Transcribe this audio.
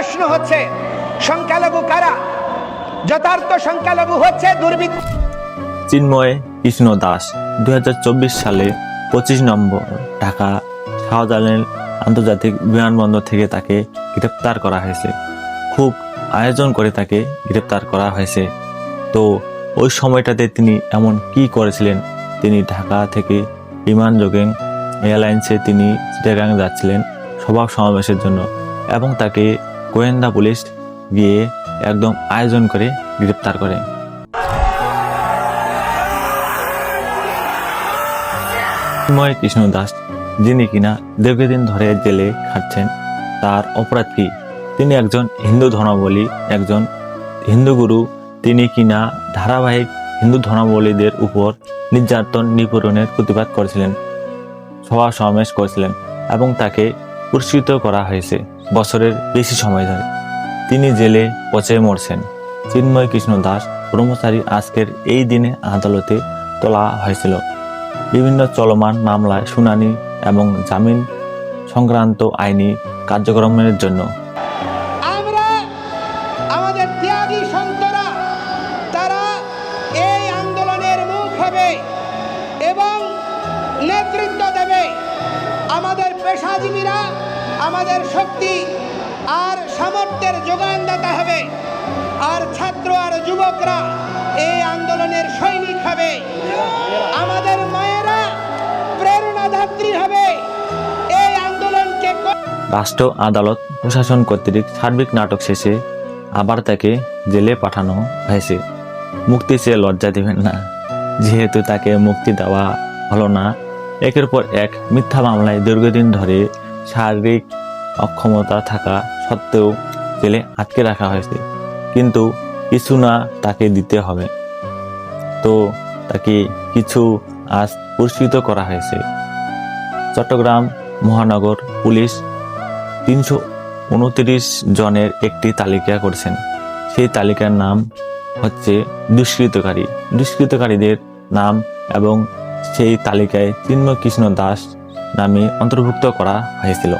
প্রশ্ন হচ্ছে সংখ্যালঘু কারা? যথার্থ সংখ্যালঘু হচ্ছে দুর্বৃত্ত। চিন্ময় কৃষ্ণ দাস 2024 সালে 25 নম্বর ঢাকা শাহজালাল আন্তর্জাতিক বিমানবন্দর থেকে তাকে গ্রেপ্তার করা হয়েছে। খুব আয়োজন করে তাকে গ্রেপ্তার করা হয়েছে। তো ওই সময়টাতে তিনি এমন কি করেছিলেন? তিনি ঢাকা থেকে বিমানযোগে এয়ারলাইন্সে তিনি চিটাগাং যাচ্ছিলেন সভা সমাবেশের জন্য, এবং তাকে গোয়েন্দা পুলিশ গিয়ে একদম আয়োজন করে গ্রেপ্তার করে। চিন্ময় কৃষ্ণ দাস, যিনি কিনা দীর্ঘদিন ধরে জেলে খাটছেন, তার অপরাধ কি? তিনি একজন হিন্দু ধর্মাবলম্বী, একজন হিন্দু গুরু। তিনি কিনা ধারাবাহিক হিন্দু ধর্মাবলম্বীদের উপর নির্যাতন নিপীড়নের প্রতিবাদ করেছিলেন, সভা সমাবেশ করেছিলেন, এবং তাকে পুরস্কৃত করা হয়েছে বছরের বেশি সময় ধরে। তিনি জেলে পচে মরছেন। চিন্ময় কৃষ্ণ দাস ব্রহ্মচারী আজকের এই দিনে আদালতে তোলা হয়েছিল বিভিন্ন চলমান মামলায় শুনানি এবং জামিন সংক্রান্ত আইনি কার্যক্রমের জন্য। আমরা আমাদের ত্যাগী সন্তরা তারা এই আন্দোলনের মুখ হবে এবং নেতৃত্ব দেবে। আমাদের পেশাজীবীরা আমাদের শক্তি আর সামর্থ্যের যোগানদাতা হবে, আর ছাত্র আর যুবকরা এই আন্দোলনের সৈনিক হবে। আমাদের মায়েরা প্রেরণাদাত্রী হবে এই আন্দোলনকে। রাষ্ট্র আদালত প্রশাসন কর্তৃক সার্বিক নাটক শেষে আবার তাকে জেলে পাঠানো হয়েছে। মুক্তি চেয়ে লজ্জা দেবেন না, যেহেতু তাকে মুক্তি দেওয়া হলো না। একের পর এক মিথ্যা মামলায় দীর্ঘদিন ধরে শারীরিক অক্ষমতা থাকা সত্ত্বেও জেলে আটকে রাখা হয়েছে, কিন্তু কিছু না তাকে দিতে হবে। তো তাকে কিছু আজ পুরস্কৃত করা হয়েছে। চট্টগ্রাম মহানগর পুলিশ 329 জনের একটি তালিকা করেছেন। সেই তালিকার নাম হচ্ছে দুষ্কৃতকারী। দুষ্কৃতকারীদের নাম এবং সেই তালিকায় চিন্ময় কৃষ্ণ দাস নামে অন্তর্ভুক্ত করা হয়েছিল।